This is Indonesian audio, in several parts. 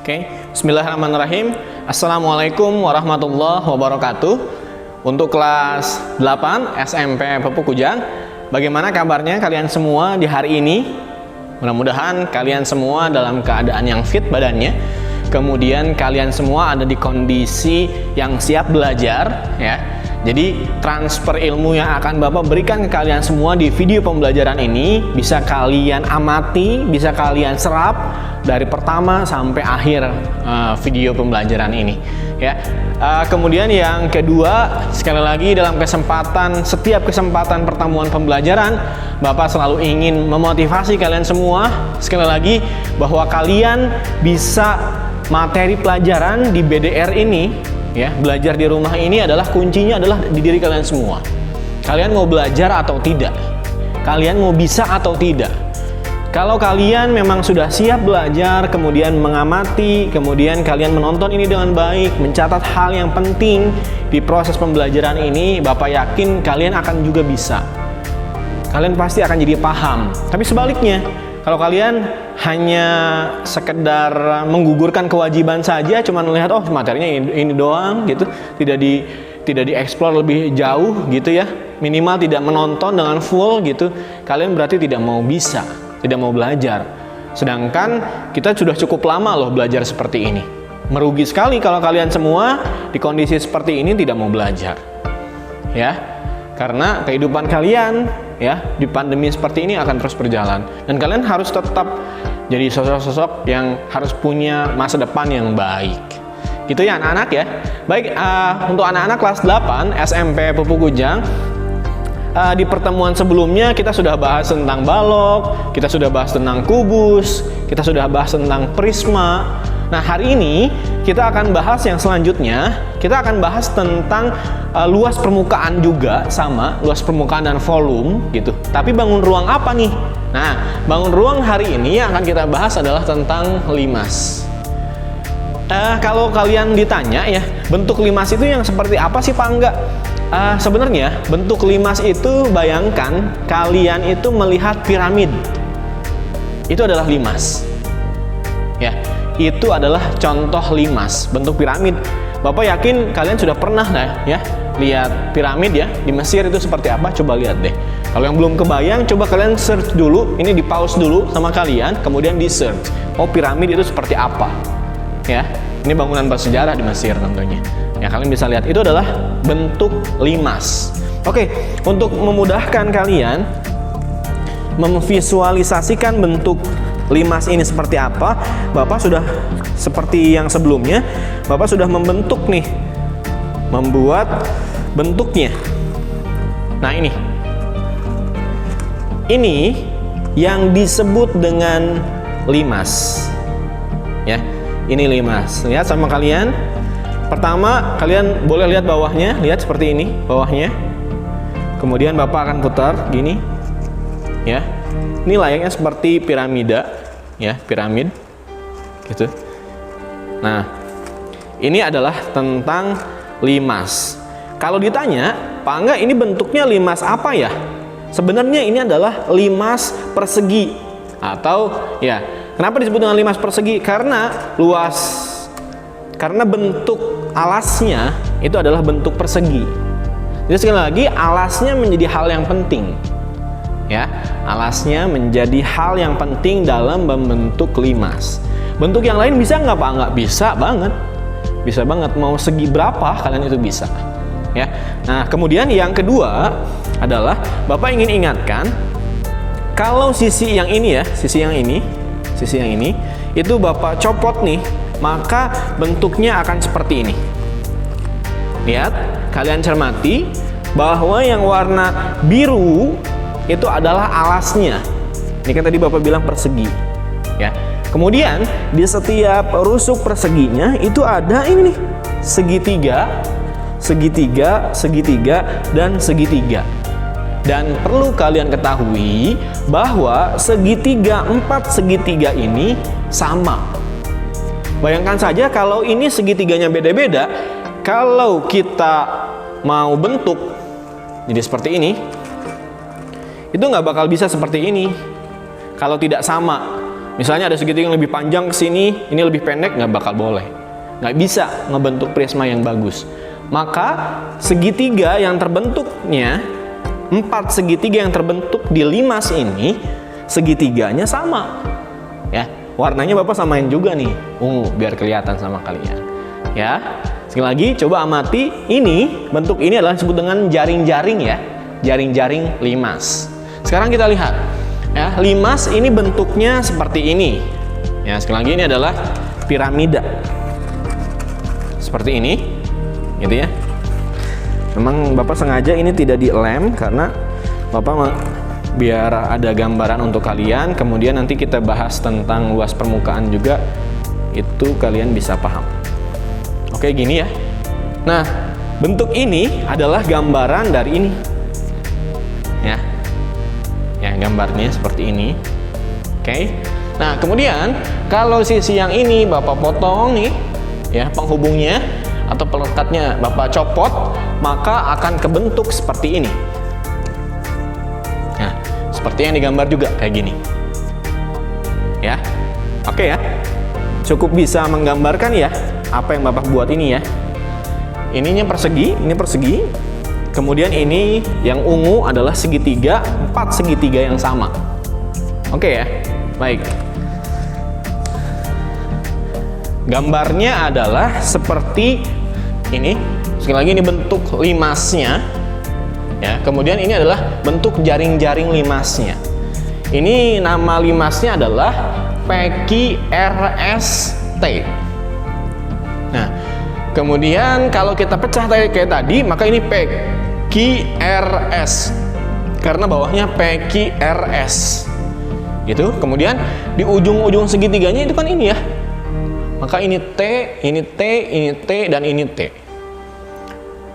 Oke, bismillahirrahmanirrahim. Assalamualaikum warahmatullahi wabarakatuh. Untuk kelas 8 SMP Pupuk Kujang, bagaimana kabarnya kalian semua di hari ini? Mudah-mudahan kalian semua dalam keadaan yang fit badannya. Kemudian kalian semua ada di kondisi yang siap belajar ya. Jadi transfer ilmu yang akan Bapak berikan ke kalian semua di video pembelajaran ini bisa kalian amati, bisa kalian serap dari pertama sampai akhir video pembelajaran ini ya. Kemudian yang kedua, sekali lagi dalam setiap kesempatan pertemuan pembelajaran, Bapak selalu ingin memotivasi kalian semua sekali lagi bahwa kalian bisa materi pelajaran di BDR ini ya, belajar di rumah ini adalah kuncinya adalah di diri kalian semua. Kalian mau belajar atau tidak? Kalian mau bisa atau tidak? Kalau kalian memang sudah siap belajar, kemudian mengamati, kemudian kalian menonton ini dengan baik, mencatat hal yang penting di proses pembelajaran ini, Bapak yakin kalian akan juga bisa. Kalian pasti akan jadi paham. Tapi sebaliknya, kalau kalian hanya sekedar menggugurkan kewajiban saja, cuma melihat oh materinya ini doang gitu, tidak dieksplor lebih jauh gitu ya, minimal tidak menonton dengan full gitu, kalian berarti tidak mau bisa, tidak mau belajar. Sedangkan kita sudah cukup lama loh belajar seperti ini. Merugi sekali kalau kalian semua di kondisi seperti ini tidak mau belajar ya, karena kehidupan kalian ya di pandemi seperti ini akan terus berjalan dan kalian harus tetap jadi sosok-sosok yang harus punya masa depan yang baik. Gitu ya anak-anak ya. Baik, untuk anak-anak kelas 8 SMP Pupuk Kujang, di pertemuan sebelumnya kita sudah bahas tentang balok, kita sudah bahas tentang kubus, kita sudah bahas tentang prisma. Nah, hari ini kita akan bahas yang selanjutnya. Kita akan bahas tentang luas permukaan juga, sama luas permukaan dan volume gitu. Tapi bangun ruang apa nih? Nah, bangun ruang hari ini yang akan kita bahas adalah tentang limas. Kalau kalian ditanya ya, bentuk limas itu yang seperti apa sih Pak? Enggak. Sebenarnya bentuk limas itu, bayangkan kalian itu melihat piramid. Itu adalah limas. Ya, itu adalah contoh limas, bentuk piramid. Bapak yakin kalian sudah pernah ya lihat piramid ya di Mesir itu seperti apa? Coba lihat deh. Kalau yang belum kebayang, coba kalian search dulu. Ini di pause dulu sama kalian, kemudian di search. Oh, piramid itu seperti apa? Ya, ini bangunan bersejarah di Mesir tentunya. Ya, kalian bisa lihat itu adalah bentuk limas. Oke, untuk memudahkan kalian memvisualisasikan bentuk limas ini seperti apa, Bapak sudah seperti yang sebelumnya, Bapak sudah membentuk nih, membuat bentuknya. Nah, ini yang disebut dengan limas. Ya, ini limas. Lihat sama kalian. Pertama, kalian boleh lihat bawahnya, lihat seperti ini, bawahnya. Kemudian Bapak akan putar gini. Ya. Ini layaknya seperti piramida, ya, piramid gitu. Nah, ini adalah tentang limas. Kalau ditanya, Pak Angga, ini bentuknya limas apa ya? Sebenarnya ini adalah limas persegi, atau ya, kenapa disebut dengan limas persegi? Karena bentuk alasnya itu adalah bentuk persegi. Jadi sekali lagi, alasnya menjadi hal yang penting. Ya, alasnya menjadi hal yang penting dalam membentuk limas. Bentuk yang lain bisa nggak Pak? Nggak bisa banget. Bisa banget, mau segi berapa kalian itu bisa. Ya. Nah, kemudian yang kedua adalah Bapak ingin ingatkan, kalau sisi yang ini ya, sisi yang ini itu Bapak copot nih, maka bentuknya akan seperti ini. Lihat, kalian cermati bahwa yang warna biru itu adalah alasnya. Ini kan tadi Bapak bilang persegi, ya. Kemudian di setiap rusuk perseginya itu ada ini nih, segitiga, dan segitiga. Dan perlu kalian ketahui bahwa empat segitiga ini sama. Bayangkan saja kalau ini segitiganya beda-beda, kalau kita mau bentuk jadi seperti ini, itu nggak bakal bisa seperti ini kalau tidak sama. Misalnya ada segitiga yang lebih panjang ke sini, ini lebih pendek, nggak bakal boleh. Nggak bisa ngebentuk prisma yang bagus. Maka segitiga yang terbentuknya, 4 segitiga yang terbentuk di limas ini, segitiganya sama. Ya, warnanya Bapak samain juga nih, ungu, biar kelihatan sama kalian. Ya, sekali lagi coba amati, ini bentuk ini adalah disebut dengan jaring-jaring ya, jaring-jaring limas. Sekarang kita lihat, ya, limas ini bentuknya seperti ini. Ya, sekali lagi ini adalah piramida, seperti ini, gitu ya. Memang Bapak sengaja ini tidak dilem karena Bapak biar ada gambaran untuk kalian. Kemudian nanti kita bahas tentang luas permukaan juga, itu kalian bisa paham. Oke, gini ya. Nah, bentuk ini adalah gambaran dari ini. Ya. Ya, gambarnya seperti ini. Oke. Nah, kemudian kalau sisi yang ini Bapak potong nih, ya, penghubungnya atau pelekatnya Bapak copot, maka akan kebentuk seperti ini. Nah, seperti yang digambar juga kayak gini. Ya. Oke ya. Cukup bisa menggambarkan ya apa yang Bapak buat ini ya. Ininya persegi, ini persegi. Kemudian ini yang ungu adalah segitiga, 4 segitiga yang sama. Oke ya. Baik. Gambarnya adalah seperti ini. Sekali lagi ini bentuk limasnya. Ya, kemudian ini adalah bentuk jaring-jaring limasnya. Ini nama limasnya adalah PQRST. Nah, kemudian kalau kita pecah kayak tadi, maka ini PQRS karena bawahnya PQRS. Gitu. Kemudian di ujung-ujung segitiganya itu kan ini ya. Maka ini T, ini T, ini T, dan ini T.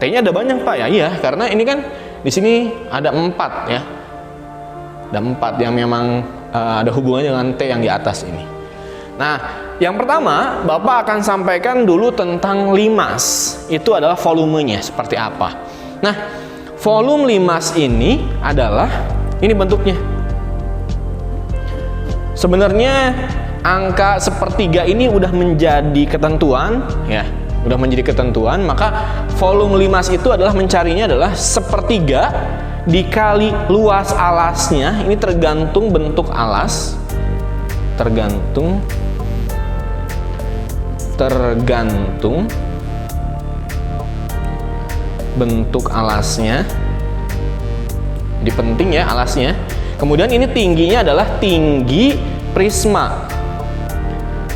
T-nya ada banyak Pak ya, iya, karena ini kan di sini ada 4 ya. Ada 4 yang memang ada hubungannya dengan T yang di atas ini. Nah, yang pertama Bapak akan sampaikan dulu tentang limas. Itu adalah volumenya seperti apa. Nah, volume limas ini adalah ini bentuknya. Sebenarnya angka sepertiga ini udah menjadi ketentuan ya, udah menjadi ketentuan. Maka volume limas itu adalah mencarinya adalah sepertiga dikali luas alasnya. Ini tergantung bentuk alas, tergantung bentuk alasnya. Jadi penting ya alasnya. Kemudian ini tingginya adalah tinggi prisma,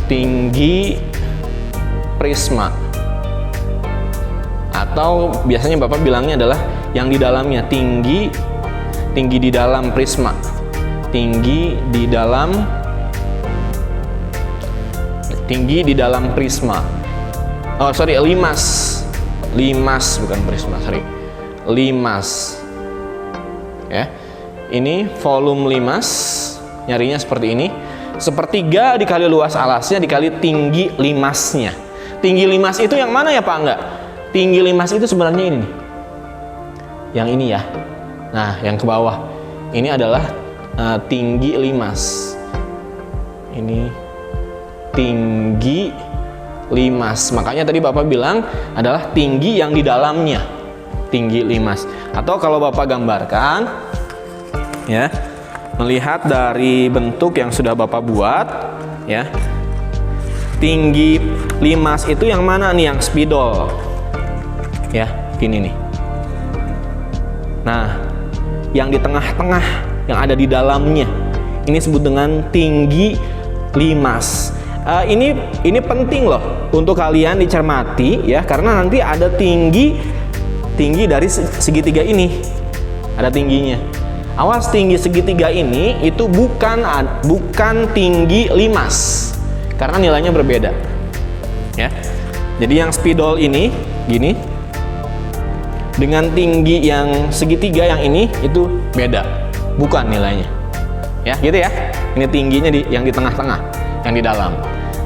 tinggi prisma, atau biasanya Bapak bilangnya adalah yang di dalamnya, tinggi di dalam prisma, tinggi di dalam prisma. Oh sorry, limas bukan prisma, sorry, limas. Ya, ini volume limas, nyarinya seperti ini. Sepertiga dikali luas alasnya dikali tinggi limasnya. Tinggi limas itu yang mana ya Pak? Enggak. Tinggi limas itu sebenarnya ini nih. Yang ini ya. Nah, yang ke bawah. Ini adalah tinggi limas. Ini tinggi limas. Makanya tadi Bapak bilang adalah tinggi yang di dalamnya. Tinggi limas. Atau kalau Bapak gambarkan ya, melihat dari bentuk yang sudah Bapak buat ya, tinggi limas itu yang mana nih? Yang spidol ya, gini nih. Nah, yang di tengah-tengah yang ada di dalamnya ini disebut dengan tinggi limas. Ini penting loh untuk kalian dicermati ya, karena nanti ada tinggi dari segitiga ini, ada tingginya. Awas, tinggi segitiga ini itu bukan tinggi limas karena nilainya berbeda ya. Jadi yang spidol ini gini dengan tinggi yang segitiga yang ini itu beda, bukan nilainya ya, gitu ya. Ini tingginya yang di tengah-tengah, yang di dalam.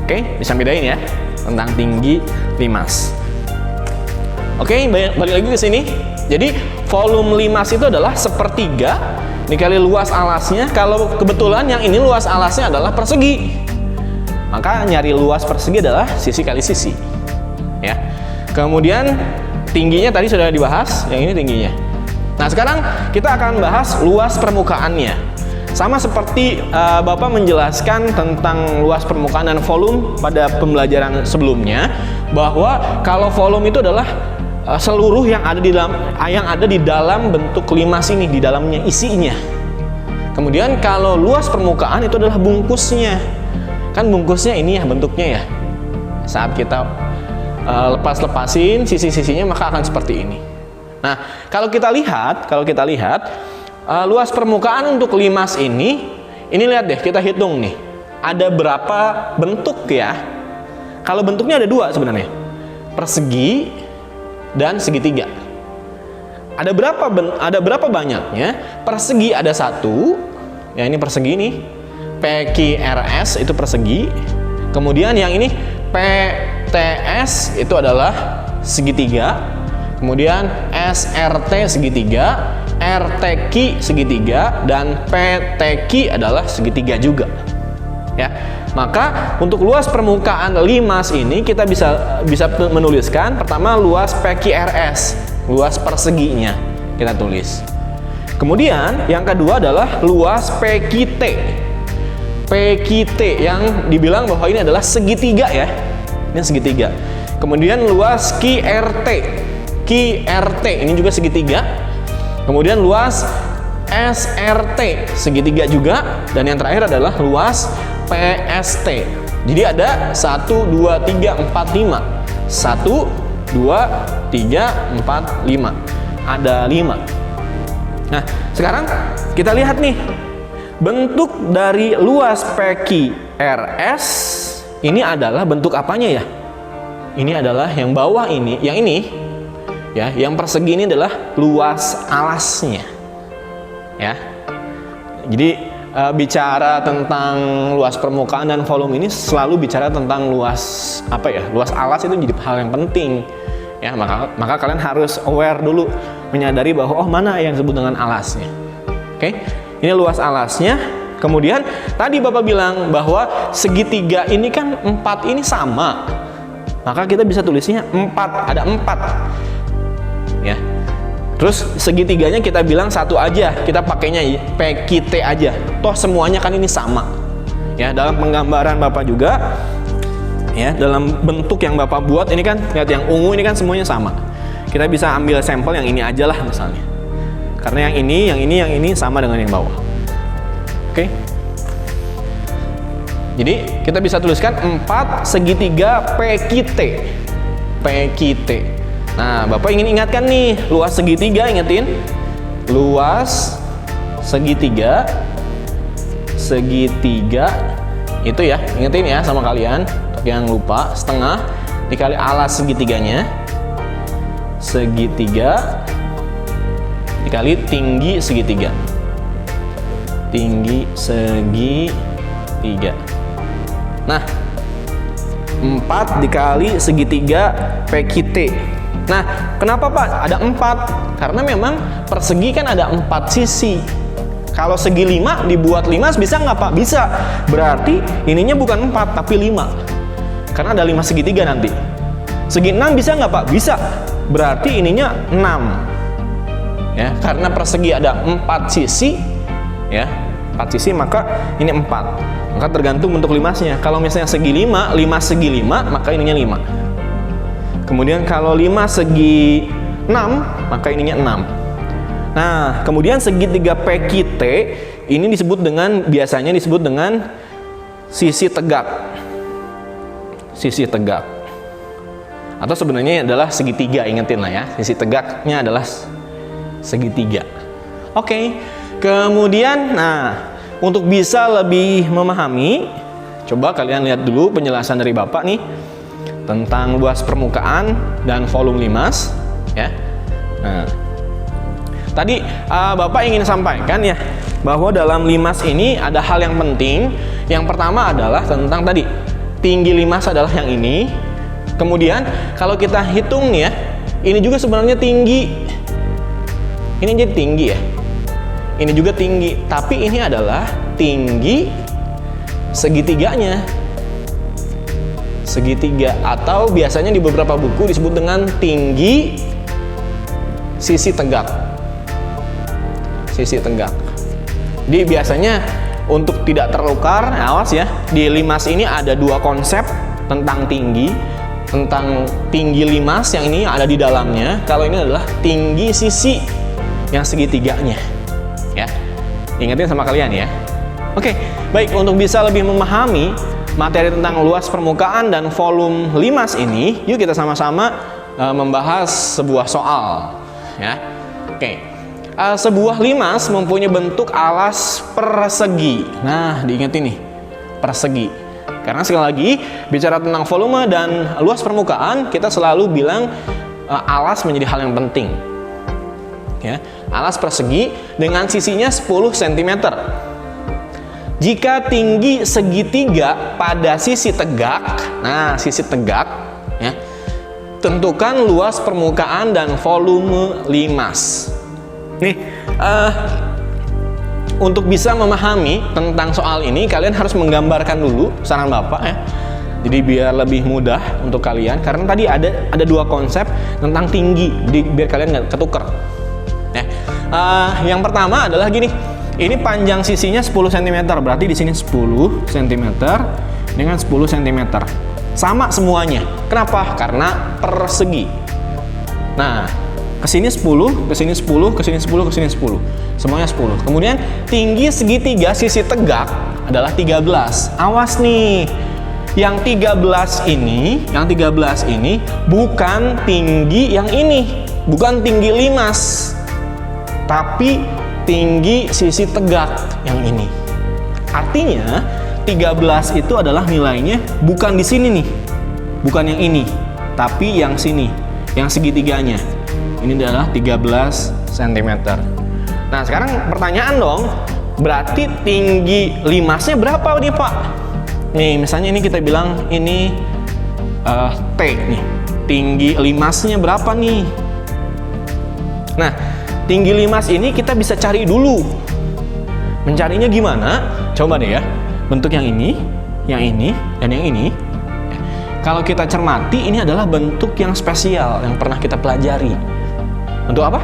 Oke, bisa bedain ya tentang tinggi limas. Oke, balik lagi ke sini. Jadi volume limas itu adalah sepertiga dikali luas alasnya. Kalau kebetulan yang ini luas alasnya adalah persegi, maka nyari luas persegi adalah sisi kali sisi. Ya. Kemudian tingginya tadi sudah dibahas, yang ini tingginya. Nah, sekarang kita akan bahas luas permukaannya. Sama seperti Bapak menjelaskan tentang luas permukaan dan volume pada pembelajaran sebelumnya, bahwa kalau volume itu adalah seluruh yang ada di dalam bentuk limas ini, di dalamnya isinya. Kemudian kalau luas permukaan itu adalah bungkusnya. Kan bungkusnya ini ya bentuknya ya. Saat kita lepasin sisi-sisinya maka akan seperti ini. Nah, kalau kita lihat luas permukaan untuk limas ini lihat deh, kita hitung nih. Ada berapa bentuk ya? Kalau bentuknya ada dua sebenarnya. Persegi dan segitiga. Ada berapa banyaknya? Persegi ada satu. Ya, ini persegi nih. PQRS itu persegi. Kemudian yang ini PTS itu adalah segitiga. Kemudian SRT segitiga, RTQ segitiga, dan PTQ adalah segitiga juga. Ya, maka untuk luas permukaan limas ini kita bisa menuliskan pertama luas PQRS, luas perseginya kita tulis. Kemudian yang kedua adalah luas PQT. PQT yang dibilang bahwa ini adalah segitiga ya, ini segitiga. Kemudian luas QRT. QRT ini juga segitiga. Kemudian luas SRT segitiga juga, dan yang terakhir adalah luas PST. Jadi ada 1 2 3 4 5. 1 2 3 4 5. Ada 5. Nah, sekarang kita lihat nih bentuk dari luas PQRS ini adalah bentuk apanya ya? Ini adalah yang bawah ini, yang ini. Ya, yang persegi ini adalah luas alasnya. Ya. Jadi bicara tentang luas permukaan dan volume ini selalu bicara tentang luas apa ya? Luas alas itu jadi hal yang penting. Ya, maka kalian harus aware dulu, menyadari bahwa mana yang disebut dengan alasnya. Oke. Ini luas alasnya. Kemudian tadi Bapak bilang bahwa segitiga ini kan 4 ini sama. Maka kita bisa tulisnya 4, ada 4. Ya. Terus segitiganya kita bilang satu aja, kita pakainya PQT aja. Toh semuanya kan ini sama. Ya, dalam penggambaran Bapak juga ya, dalam bentuk yang Bapak buat ini kan, lihat yang ungu ini kan semuanya sama. Kita bisa ambil sampel yang ini aja lah misalnya. Karena yang ini sama dengan yang bawah. Oke. Jadi kita bisa tuliskan 4 segitiga PQT. PQT. Nah, Bapak ingin ingatkan nih, luas segitiga, ingetin. Luas segitiga itu ya, ingetin ya sama kalian. Untuk yang lupa, setengah dikali alas segitiganya. Segitiga dikali tinggi segitiga. Tinggi segitiga. Nah, 4 dikali segitiga PQT. Nah, kenapa Pak ada 4? Karena memang persegi kan ada 4 sisi. Kalau segi 5 dibuat 5 bisa nggak Pak? Bisa. Berarti ininya bukan 4 tapi 5. Karena ada 5 segitiga nanti. Segi 6 bisa nggak Pak? Bisa. Berarti ininya 6. Ya, karena persegi ada 4 sisi, ya. 4 sisi maka ini 4. Maka tergantung bentuk limasnya. Kalau misalnya segi 5, 5 segi 5, maka ininya 5. Kemudian kalau 5 segi 6, maka ininya 6. Nah, kemudian segitiga PQT ini biasanya disebut dengan sisi tegak. Sisi tegak. Atau sebenarnya adalah segitiga, ingetin lah ya. Sisi tegaknya adalah segitiga. Oke. Kemudian, untuk bisa lebih memahami, coba kalian lihat dulu penjelasan dari Bapak nih tentang luas permukaan dan volume limas, ya. Nah, tadi Bapak ingin sampaikan ya bahwa dalam limas ini ada hal yang penting. Yang pertama adalah tentang tadi tinggi limas adalah yang ini. Kemudian kalau kita hitung nih ya, Ini juga sebenarnya tinggi. Ini jadi tinggi ya. Ini juga tinggi, tapi ini adalah tinggi segitiganya. Segitiga, atau biasanya di beberapa buku disebut dengan tinggi sisi tegak. Sisi tegak. Jadi biasanya untuk tidak tertukar, awas ya, di limas ini ada dua konsep tentang tinggi. Tentang tinggi limas yang ini ada di dalamnya. Kalau ini adalah tinggi sisi yang segitiganya. Ya, ingetin sama kalian ya. Oke, baik, untuk bisa lebih memahami materi tentang luas permukaan dan volume limas ini, yuk kita sama-sama membahas sebuah soal ya. Oke, sebuah limas mempunyai bentuk alas persegi. Nah, diingetin nih, persegi. Karena sekali lagi bicara tentang volume dan luas permukaan, kita selalu bilang alas menjadi hal yang penting. Ya, alas persegi dengan sisinya 10 cm. Jika tinggi segitiga pada sisi tegak, nah sisi tegak ya, tentukan luas permukaan dan volume limas. Nih, untuk bisa memahami tentang soal ini, kalian harus menggambarkan dulu, saran Bapak ya. Jadi biar lebih mudah untuk kalian, karena tadi ada dua konsep tentang tinggi, jadi biar kalian nggak ketuker. Yang pertama adalah gini, ini panjang sisinya 10 cm, berarti di sini 10 cm dengan 10 cm. Sama semuanya. Kenapa? Karena persegi. Nah, kesini 10, kesini 10, kesini 10, kesini 10. Semuanya 10. Kemudian tinggi segitiga sisi tegak adalah 13. Awas nih. Yang 13 ini bukan tinggi yang ini. Bukan tinggi limas. Tapi tinggi sisi tegak yang ini. Artinya 13 itu adalah nilainya bukan di sini nih. Bukan yang ini, tapi yang sini, yang segitiganya. Ini adalah 13 cm. Nah, sekarang pertanyaan dong, berarti tinggi limasnya berapa nih, Pak? Nih, misalnya ini kita bilang ini T nih. Tinggi limasnya berapa nih? Nah, tinggi limas ini kita bisa cari dulu. Mencarinya gimana? Coba deh ya. Bentuk yang ini, dan yang ini. Kalau kita cermati, ini adalah bentuk yang spesial yang pernah kita pelajari. Bentuk apa?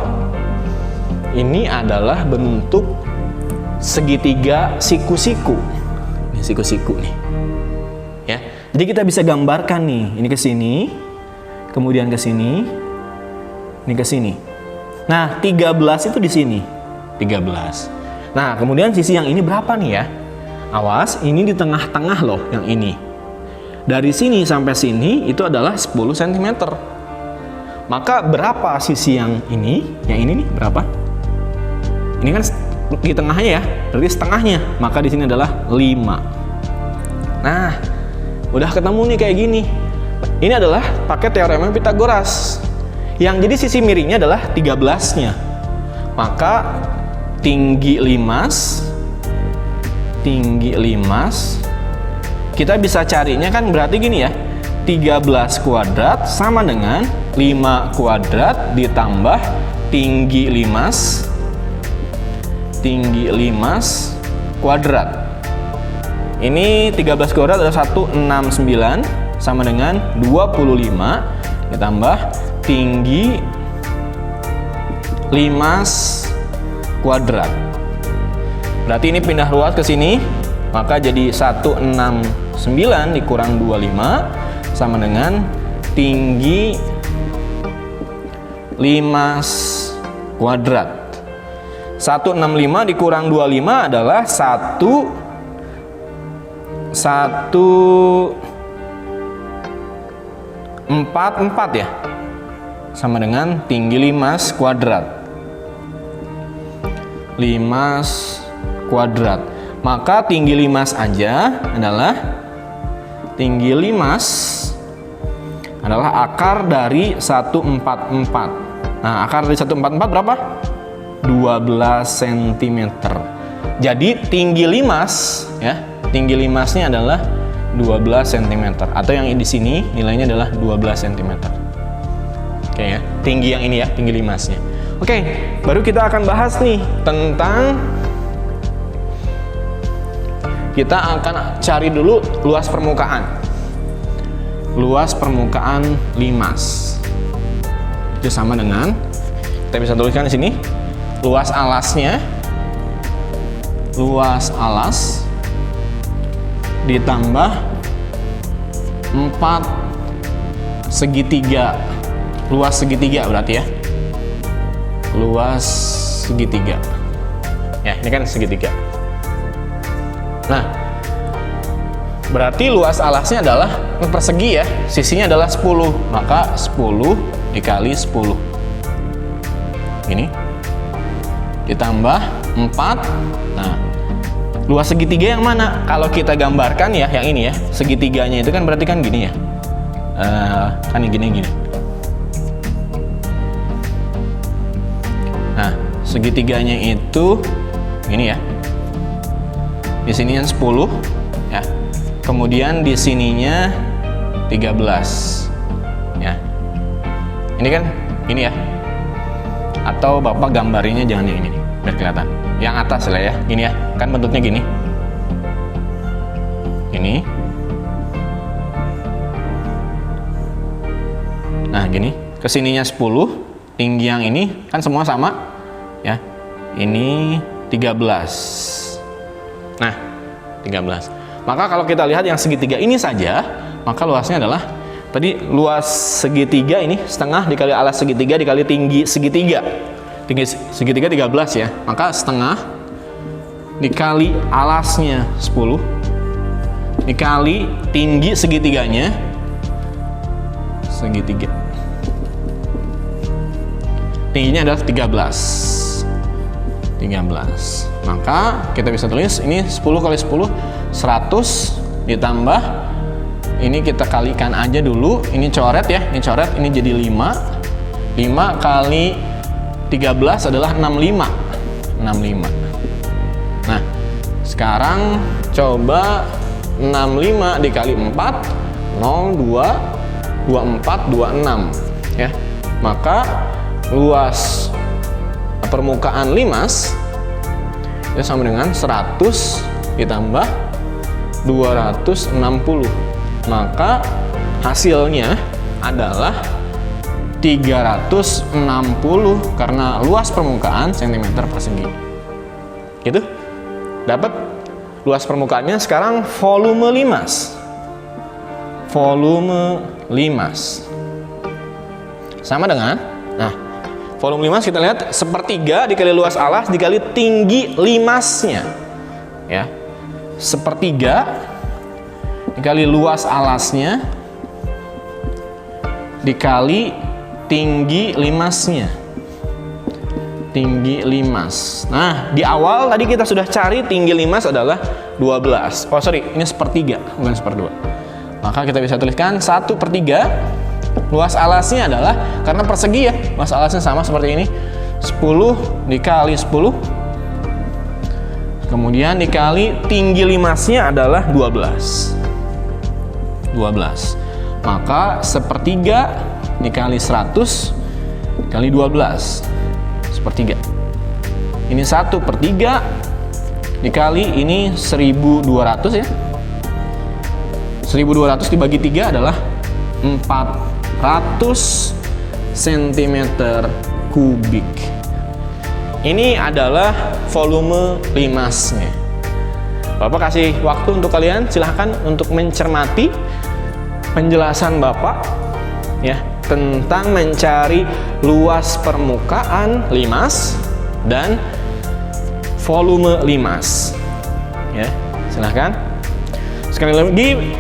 Ini adalah bentuk segitiga siku-siku. Ini siku-siku nih. Ya. Jadi kita bisa gambarkan nih, ini ke sini, kemudian ke sini, ini ke sini. Nah, 13 itu di sini. 13. Nah, kemudian sisi yang ini berapa nih ya? Awas, ini di tengah-tengah loh yang ini. Dari sini sampai sini itu adalah 10 cm. Maka berapa sisi yang ini? Yang ini nih berapa? Ini kan di tengahnya ya, berarti setengahnya. Maka di sini adalah 5. Nah, udah ketemu nih kayak gini. Ini adalah pakai teorema Pythagoras. Yang jadi sisi miringnya adalah 13-nya. Maka tinggi limas kita bisa carinya kan berarti gini ya. 13 kuadrat sama dengan 5 kuadrat ditambah tinggi limas kuadrat. Ini 13 kuadrat adalah 169 sama dengan 25 ditambah tinggi limas kuadrat. Berarti ini pindah ruas ke sini, maka jadi 169 dikurang 25 sama dengan tinggi limas kuadrat. 165 dikurang 25 adalah 144 ya. Sama dengan tinggi limas kuadrat. Limas kuadrat. Maka tinggi limas aja adalah akar dari 144. Nah, akar dari 144 berapa? 12 cm. Jadi tinggi limas ya, tinggi limasnya adalah 12 cm atau yang di sini nilainya adalah 12 cm. Oke ya, tinggi yang ini ya, tinggi limasnya. Oke, baru kita akan bahas nih tentang, kita akan cari dulu luas permukaan. Luas permukaan limas. Itu sama dengan, kita bisa tuliskan di sini, luas alasnya, luas alas ditambah 4 segitiga, luas segitiga berarti ya, luas segitiga ya, ini kan segitiga. Nah, berarti luas alasnya adalah persegi ya, sisinya adalah 10, maka 10 dikali 10 ini ditambah 4. Nah, luas segitiga yang mana? Kalau kita gambarkan ya, yang ini ya, segitiganya itu kan berarti kan gini ya, kan gini. Nah, segitiganya itu gini ya, di sininya 10 ya, kemudian di sininya 13 ya, ini kan ini ya, atau Bapak gambarinya jangan yang ini nih, biar kelihatan yang atas lah ya, gini ya, kan bentuknya gini, ini, nah gini, kesininya 10, tinggi yang ini kan semua sama ya, ini 13. Nah, 13. Maka kalau kita lihat yang segitiga ini saja, maka luasnya adalah tadi luas segitiga ini setengah dikali alas segitiga dikali tinggi segitiga. Tinggi segitiga 13 ya. Maka setengah dikali alasnya 10 dikali tinggi segitiganya segitiga. Tingginya adalah 13. Maka kita bisa tulis ini 10 kali 10 100 ditambah ini kita kalikan aja dulu, ini coret ya, ini coret, ini jadi 5 kali 13 adalah 65. Nah, sekarang coba 65 dikali 4 02 24 26 ya. Maka luas permukaan limas itu sama dengan 100 ditambah 260, maka hasilnya adalah 360 karena luas permukaan cm persegi. Gitu, dapat luas permukaannya. Sekarang volume limas, sama dengan, nah, volume limas kita lihat sepertiga dikali luas alas dikali tinggi limasnya ya, sepertiga dikali luas alasnya dikali tinggi limasnya, tinggi limas. Nah, di awal tadi kita sudah cari tinggi limas adalah 12. Oh sorry, ini sepertiga bukan seperdua. Maka kita bisa tuliskan 1/3. Luas alasnya adalah, karena persegi ya, luas alasnya sama seperti ini, 10 dikali 10, kemudian dikali tinggi limasnya adalah 12. Maka sepertiga dikali 100 kali 12, sepertiga. Ini 1/3 dikali ini 1200 ya. 1200 dibagi 3 adalah 400 cm kubik. Ini adalah volume limasnya. Bapak kasih waktu untuk kalian, silahkan untuk mencermati penjelasan Bapak ya tentang mencari luas permukaan limas dan volume limas. Ya, silahkan. Sekali lagi,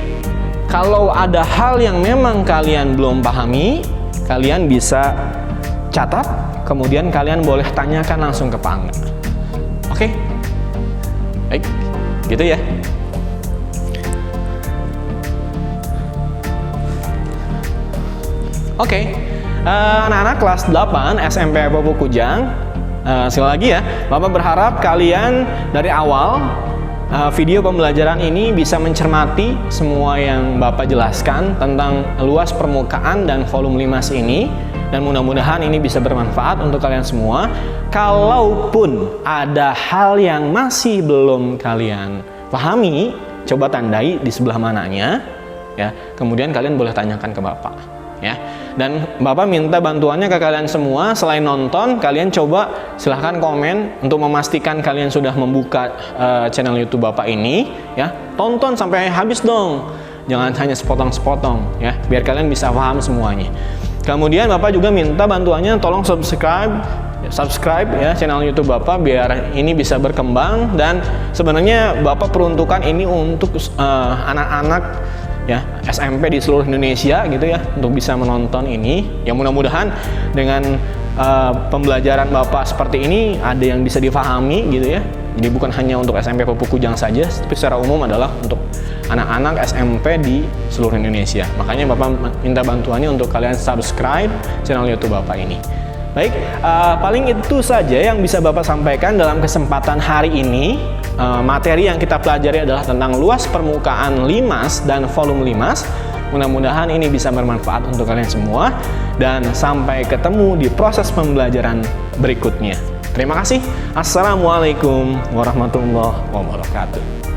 kalau ada hal yang memang kalian belum pahami, kalian bisa catat, kemudian kalian boleh tanyakan langsung ke Pak Angga. Oke? Baik, gitu ya. Oke, anak-anak kelas 8 SMP Pupuk Kujang, sekali lagi ya, Bapak berharap kalian dari awal video pembelajaran ini bisa mencermati semua yang Bapak jelaskan tentang luas permukaan dan volume limas ini, dan mudah-mudahan ini bisa bermanfaat untuk kalian semua. Kalaupun ada hal yang masih belum kalian pahami, coba tandai di sebelah mananya ya. Kemudian kalian boleh tanyakan ke Bapak ya. Dan Bapak minta bantuannya ke kalian semua. Selain nonton, kalian coba silahkan komen untuk memastikan kalian sudah membuka channel YouTube Bapak ini ya. Tonton sampai habis dong, jangan hanya sepotong-sepotong ya, biar kalian bisa paham semuanya. Kemudian Bapak juga minta bantuannya, tolong subscribe ya channel YouTube Bapak biar ini bisa berkembang. Dan sebenarnya Bapak peruntukan ini untuk anak-anak ya SMP di seluruh Indonesia gitu ya, untuk bisa menonton ini. Ya mudah-mudahan dengan pembelajaran Bapak seperti ini ada yang bisa difahami gitu ya. Jadi bukan hanya untuk SMP Pupuk Kujang saja, tapi secara umum adalah untuk anak-anak SMP di seluruh Indonesia. Makanya Bapak minta bantuannya untuk kalian subscribe channel YouTube Bapak ini. Baik, paling itu saja yang bisa Bapak sampaikan dalam kesempatan hari ini. Materi yang kita pelajari adalah tentang luas permukaan limas dan volume limas. Mudah-mudahan ini bisa bermanfaat untuk kalian semua, dan sampai ketemu di proses pembelajaran berikutnya. Terima kasih. Assalamualaikum warahmatullahi wabarakatuh.